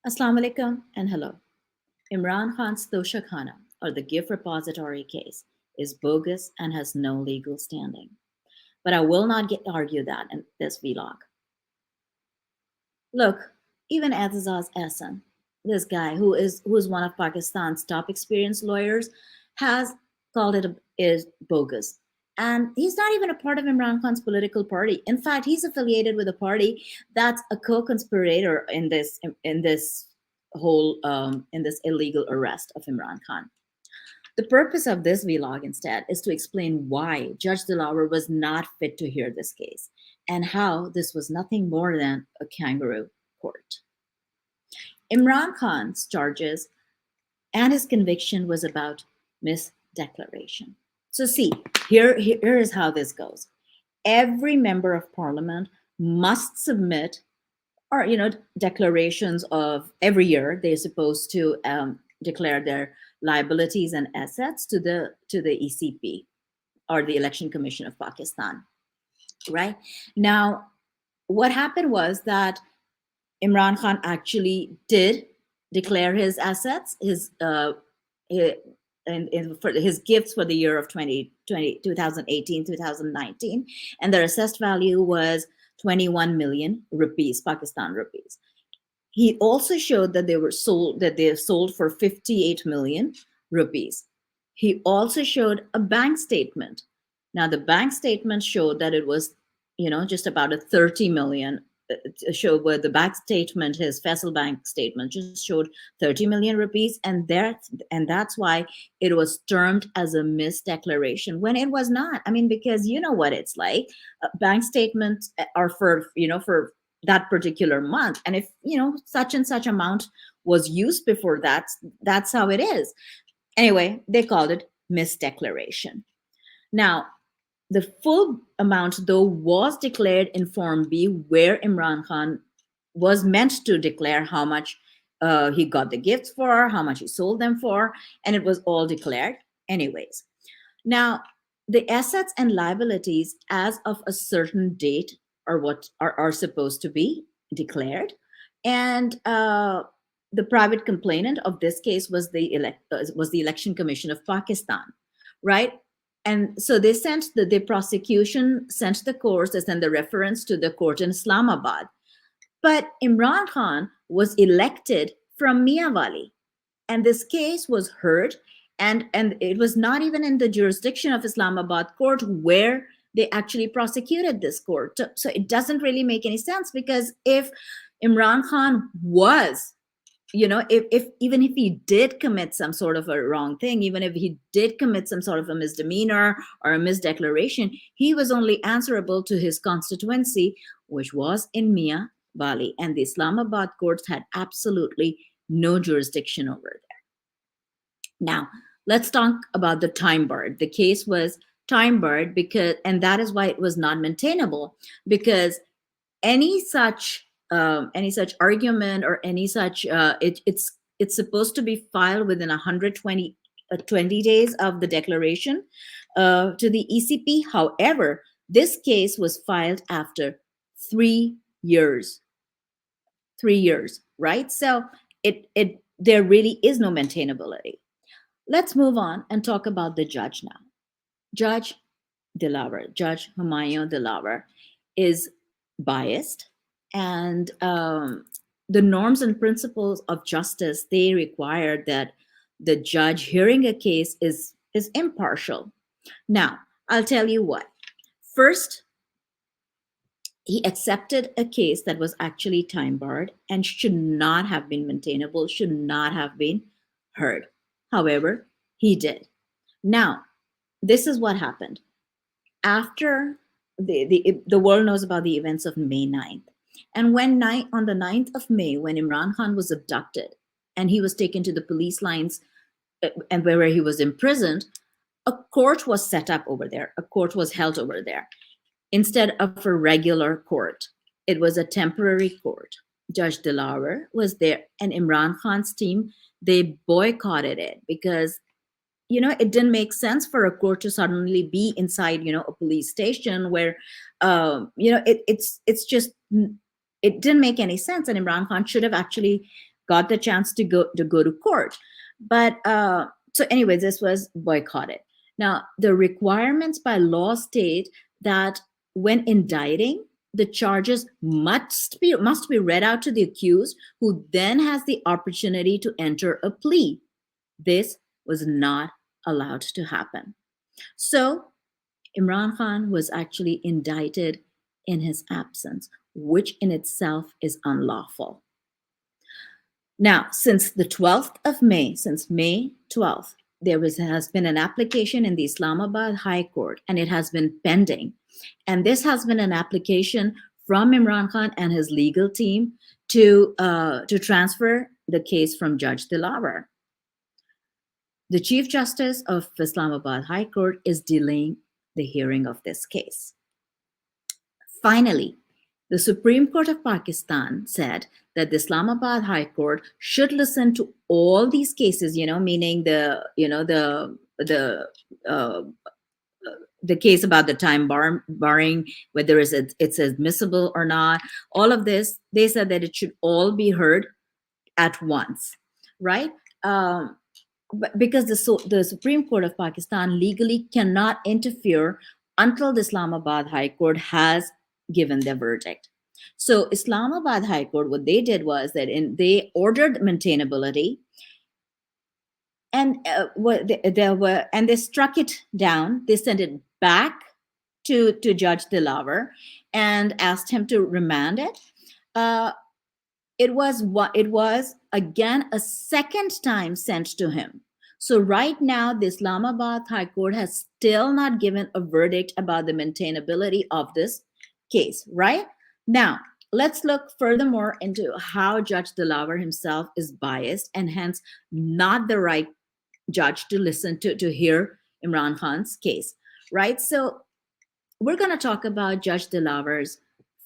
Assalamu alaikum and hello. Imran Khan's Toshakhana, or the gift repository case, is bogus and has no legal standing. But I will not argue that in this vlog. Look, even Aziz's Ehsan, this guy who is one of Pakistan's top experienced lawyers, has called is bogus. And he's not even a part of Imran Khan's political party. In fact, he's affiliated with a party that's a co-conspirator in this whole in this illegal arrest of Imran Khan. The purpose of this vlog instead is to explain why Judge Dilawar was not fit to hear this case and how this was nothing more than a kangaroo court. Imran Khan's charges and his conviction was about misdeclaration. So see, here is how this goes. Every member of parliament must submit or declarations of every year. They're supposed to declare their liabilities and assets to the ECP, or the Election Commission of Pakistan. Right now, what happened was that Imran Khan actually did declare his assets, for his gifts for the year of 2018, 2019, and their assessed value was 21 million rupees, Pakistan rupees. He also showed that they sold for 58 million rupees. He also showed a bank statement. Now the bank statement showed that it was, just about a 30 million. Showed where the bank statement, his Faisal Bank statement, just showed 30 million rupees, and that's why it was termed as a misdeclaration when it was not. I mean, because you know what it's like. Bank statements are for that particular month, and if such and such amount was used before that, that's how it is. Anyway, they called it misdeclaration. Now, the full amount, though, was declared in Form B, where Imran Khan was meant to declare how much he got the gifts for, how much he sold them for, and it was all declared anyways. Now, the assets and liabilities as of a certain date are what are supposed to be declared. And the private complainant of this case was the Election Commission of Pakistan, right? And so the prosecution sent the course, they sent the reference to the court in Islamabad. But Imran Khan was elected from Miawali, and this case was heard, and it was not even in the jurisdiction of Islamabad court where they actually prosecuted this court. So it doesn't really make any sense, because if Imran Khan was, if even if he did commit some sort of a wrong thing, even if he did commit some sort of a misdemeanor or a misdeclaration, he was only answerable to his constituency, which was in Mia Bali, and the Islamabad courts had absolutely no jurisdiction over there. Now, let's talk about the time barred. The case was time barred and that is why it was not maintainable, because any such argument or any such it's supposed to be filed within 120 20 days of the declaration to the ECP. However, this case was filed after 3 years. 3 years, right? So it there really is no maintainability. Let's move on and talk about the judge now. Judge Dilawar, Judge Humayun Dilawar, is biased, and the norms and principles of justice, they require that the judge hearing a case is impartial. Now, I'll tell you what. First, he accepted a case that was actually time barred and should not have been maintainable, should not have been heard. However, he did. Now, this is what happened. After the world knows about the events of May 9th. And on the 9th of May, when Imran Khan was abducted and he was taken to the police lines and where he was imprisoned, a court was set up over there. A court was held over there. Instead of a regular court, it was a temporary court. Judge Dilawar was there, and Imran Khan's team, they boycotted it because it didn't make sense for a court to suddenly be inside, a police station where, it's just, it didn't make any sense. And Imran Khan should have actually got the chance to go to court. But so anyway, this was boycotted. Now, the requirements by law state that when indicting, the charges must be read out to the accused, who then has the opportunity to enter a plea. This was not allowed to happen. So Imran Khan was actually indicted in his absence, which in itself is unlawful. Now, since the 12th of May, since May 12th, has been an application in the Islamabad High Court, and it has been pending. And this has been an application from Imran Khan and his legal team to transfer the case from Judge Dilawar. The Chief Justice of Islamabad High Court is delaying the hearing of this case. Finally, the Supreme Court of Pakistan said that the Islamabad High Court should listen to all these cases, meaning the case about the time barring, whether it's admissible or not. All of this, they said that it should all be heard at once, right? Because the Supreme Court of Pakistan legally cannot interfere until the Islamabad High Court has given their verdict. So Islamabad High Court, what they did was that they ordered maintainability, and they struck it down. They sent it back to Judge Dilawar and asked him to remand it. It was again a second time sent to him. So right now, the Islamabad High Court has still not given a verdict about the maintainability of this case, right? Now, let's look furthermore into how Judge Dilawar himself is biased and hence not the right judge to listen to hear Imran Khan's case, right? So we're going to talk about Judge Dilawar's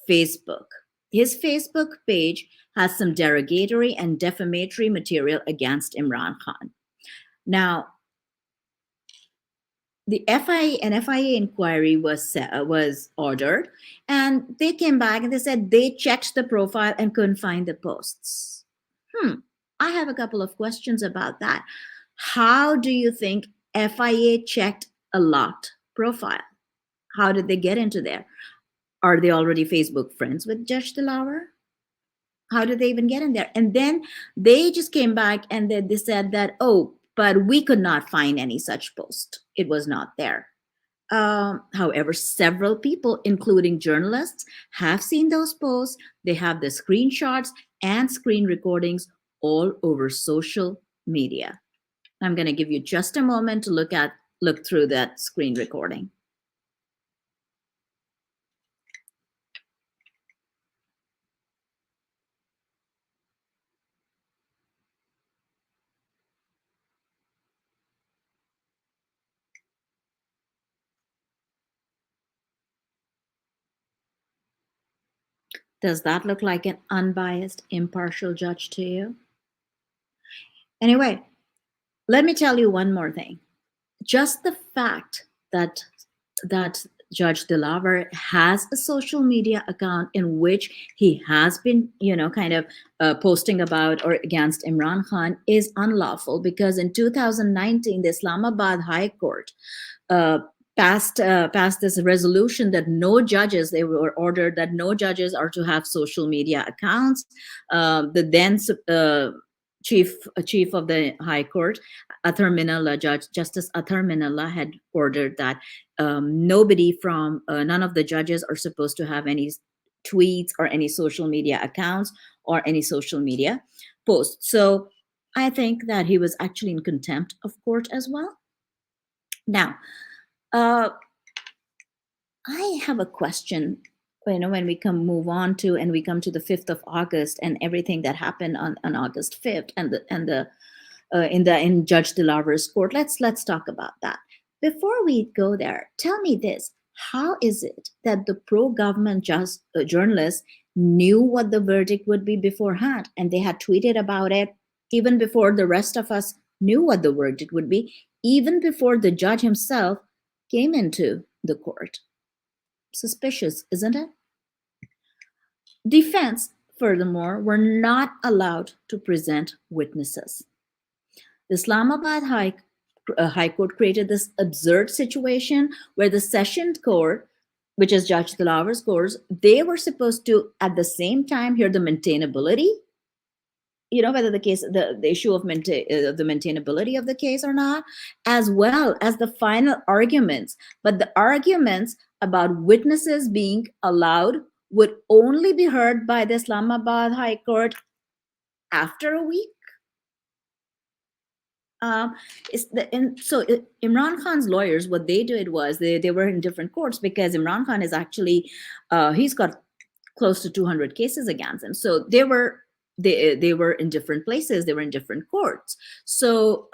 Facebook. His Facebook page has some derogatory and defamatory material against Imran Khan. Now, the FIA inquiry was ordered, and they came back and they said they checked the profile and couldn't find the posts. I have a couple of questions about that. How do you think FIA checked a locked profile? How did they get into there? Are they already Facebook friends with Judge Dilawar? How did they even get in there? And then they just came back and they said that, but we could not find any such post. It was not there. However, several people, including journalists, have seen those posts. They have the screenshots and screen recordings all over social media. I'm going to give you just a moment to look through that screen recording. Does that look like an unbiased, impartial judge to you? Anyway, let me tell you one more thing. Just the fact that Judge Dilawar has a social media account in which he has been, posting about or against Imran Khan is unlawful, because in 2019, the Islamabad High Court passed this resolution that they were ordered that no judges are to have social media accounts. The then chief of the High Court, Justice Athar Minallah, had ordered that none of the judges are supposed to have any tweets or any social media accounts or any social media posts. So I think that he was actually in contempt of court as well. Now, I have a question. When we move on to and we come to the 5th of August and everything that happened on August 5th in Judge Dilawar's court, let's talk about that. Before we go there, tell me this: how is it that the pro-government journalists knew what the verdict would be beforehand, and they had tweeted about it even before the rest of us knew what the verdict would be, even before the judge himself came into the court? Suspicious, isn't it? Defense furthermore, were not allowed to present witnesses. The Islamabad High Court created this absurd situation where the Session Court, which is Judge Dilawar's court, they were supposed to at the same time hear the maintainability, whether the case, the issue of the maintainability of the case or not, as well as the final arguments. But the arguments about witnesses being allowed would only be heard by the Islamabad High Court after a week. Imran Khan's lawyers, what they did was they were in different courts, because Imran Khan is actually, he's got close to 200 cases against him. So they were in different places, they were in different courts. So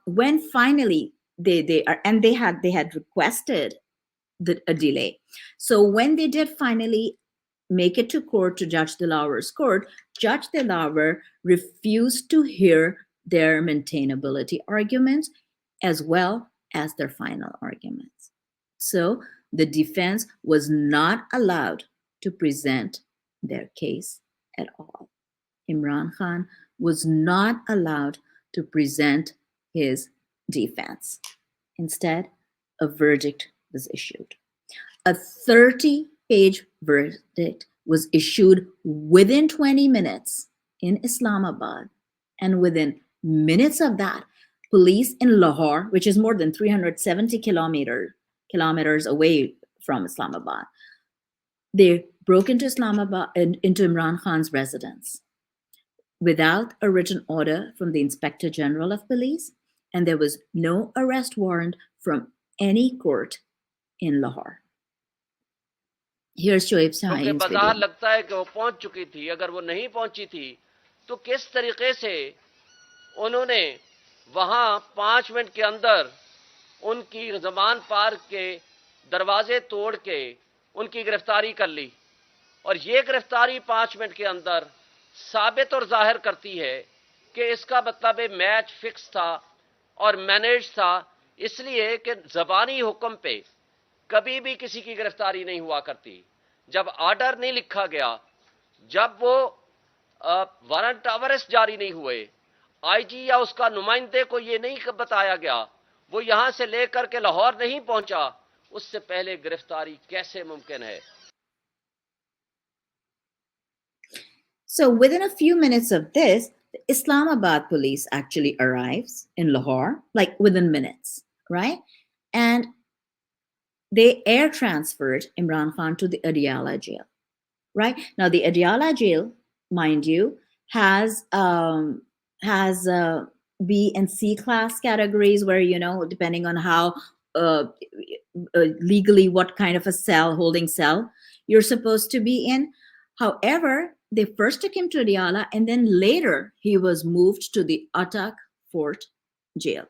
when finally they had requested a delay. So when they did finally make it to court, to Judge Dilawar's court, Judge Dilawar refused to hear their maintainability arguments as well as their final arguments. So the defense was not allowed to present their case at all. Imran Khan was not allowed to present his defense. Instead, a verdict was issued. A 30-page verdict was issued within 20 minutes in Islamabad, and within minutes of that, police in Lahore, which is more than 370 kilometers away from Islamabad, they broke into Imran Khan's residence without a written order from the Inspector General of Police, and there was no arrest warrant from any court in Lahore. Here's Shoaib Saeed's video. बाजार लगता है कि वो पहुंच चुकी थी। अगर वो नहीं पहुंची थी तो किस तरीके से उन्होंने वहां 5 मिनट के अंदर उनकी जमान पार्क के दरवाजे तोड़ के उनकी गिरफ्तारी कर ली। और ये गिरफ्तारी 5 मिनट के अंदर साबित और जाहिर करती है कि इसका मतलब मैच फिक्स था और मैनेज था, इसलिए कि ज़बानी हुक्म पे कभी भी किसी की गिरफ्तारी नहीं हुआ करती। जब आर्डर नहीं लिखा गया, जब वो वारंट ऑफ अरेस्ट जारी नहीं हुए, आईजी या उसका नुमाइंदे को ये नहीं बताया गया, वो यहां से लेकर के लाहौर नहीं पहुंचा, उससे पहले गिरफ्तारी कैसे मुमकिन है? So within a few minutes of this, the Islamabad police actually arrives in Lahore, like within minutes, right? And they air transferred Imran Khan to the Adiala jail, right? Now the Adiala jail, mind you, has B and C class categories where, depending on how legally what kind of a holding cell you're supposed to be in. However, they first took him to Adiala, and then later he was moved to the Attak Fort jail.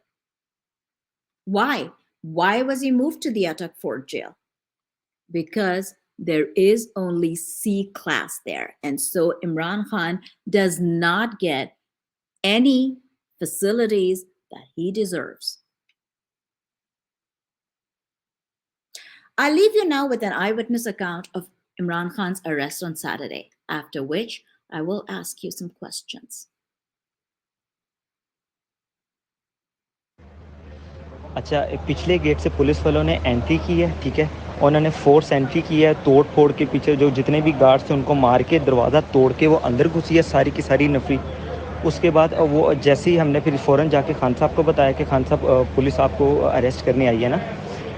Why? Why was he moved to the Attak Fort jail? Because there is only C class there. And so Imran Khan does not get any facilities that he deserves. I'll leave you now with an eyewitness account of Imran Khan's arrest on Saturday, after which I will ask you some questions. अच्छा, पिछले gate से police वालों ने entry की है, ठीक है, उन्होंने फोर्स एंट्री की है, तोड़ फोड़ के पीछे जो जितने भी गार्ड्स थे उनको मार के दरवाज़ा तोड़ के वो अंदर घुसी है सारी की सारी नफरी। उसके बाद वो जैसे ही हमने फिर फ़ौरन जाके खान साहब को बताया कि खान साहब पुलिस आपको अरेस्ट करने आई है ना,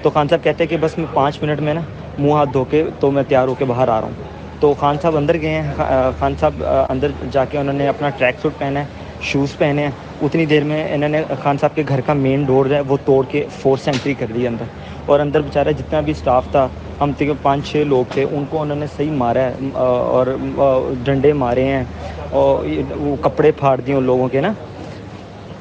तो खान साहब कहते हैं कि बस मैं 5 मिनट में ना मुँह हाथ धो के तो मैं तैयार होकर बाहर आ रहा हूँ। तो खान साहब अंदर गए हैं, खान साहब अंदर जाके उन्होंने अपना ट्रैक सूट पहना है, शूज़ पहने हैं। उतनी देर में इन्होंने खान साहब के घर का मेन डोर है वो तोड़ के फोर्स एंट्री कर दी अंदर, और अंदर बेचारा जितना भी स्टाफ था, हम तक 5-6 लोग थे, उनको उन्होंने सही मारा है और डंडे मारे हैं और वो कपड़े फाड़ दिए उन लोगों के ना।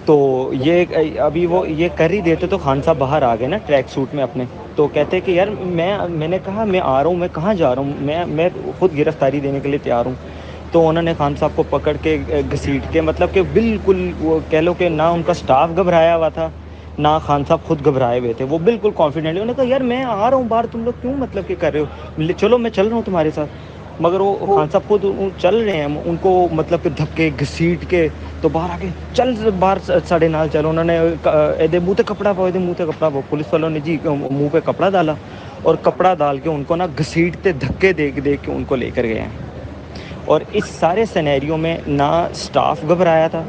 तो ये अभी वो ये कर ही देते तो खान साहब बाहर आ गए ना ट्रैक सूट में अपने। तो कहते कि यार मैंने कहा मैं आ रहा हूँ, मैं कहाँ जा रहा हूँ, मैं खुद गिरफ्तारी देने के लिए तैयार हूँ। तो उन्होंने खान साहब को पकड़ के घसीट के, मतलब कि बिल्कुल वो कह लो कि ना उनका स्टाफ घबराया हुआ था ना खान साहब खुद घबराए हुए थे, वो बिल्कुल कॉन्फिडेंटली। उन्होंने कहा यार मैं आ रहा हूँ बाहर, तुम लोग क्यों मतलब कि कर रहे हो, चलो मैं चल रहा हूँ तुम्हारे साथ। مگر وہ خان صاحب خود چل رہے ہیں, ان کو مطلب کہ دھکے گھسیٹ کے تو باہر آ کے چل باہر ساڑھے نال چلو, انہوں نے منہ تے کپڑا پاؤ, منہ تے کپڑا پاؤ, پولیس والوں نے جی منہ پہ کپڑا ڈالا اور کپڑا ڈال کے ان کو نا گھسیٹتے دھکے دے کے ان کو لے کر گئے ہیں. اور اس سارے سینیریو میں نہ سٹاف گھبرایا تھا,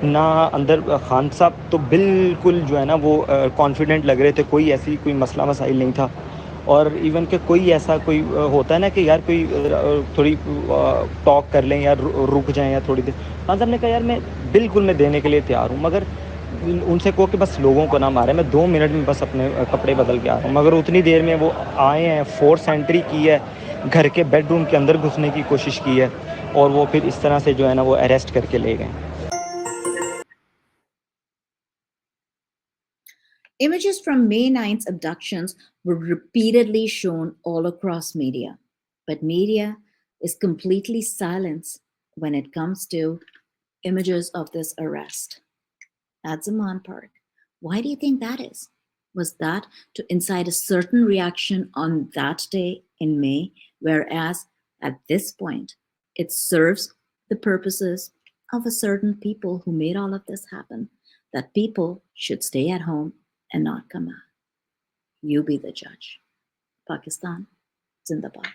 نہ اندر خان صاحب تو بالکل جو ہے نا وہ کانفیڈنٹ لگ رہے تھے, کوئی ایسی کوئی مسئلہ مسائل نہیں تھا. اور ایون کہ کوئی ایسا کوئی ہوتا ہے نا کہ یار کوئی تھوڑی ٹاک کر لیں یا رک جائیں یا تھوڑی دیر, خان صاحب نے کہا یار میں بالکل میں دینے کے لیے تیار ہوں, مگر ان سے کہو کہ بس لوگوں کو نہ مارے, میں 2 منٹ میں بس اپنے کپڑے بدل کے آ رہا ہوں. مگر اتنی دیر میں وہ آئے ہیں, فورس انٹری کی ہے, گھر کے بیڈ روم کے اندر گھسنے کی کوشش کی ہے, اور وہ پھر اس طرح سے جو ہے نا وہ اریسٹ کر کے لے گئے. Images from May 9th's abductions were repeatedly shown all across media. But media is completely silent when it comes to images of this arrest. At Zaman Park. Why do you think that is? Was that to incite a certain reaction on that day in May, whereas at this point, it serves the purposes of a certain people who made all of this happen, that people should stay at home and not come out? You be the judge. Pakistan, Zindabad.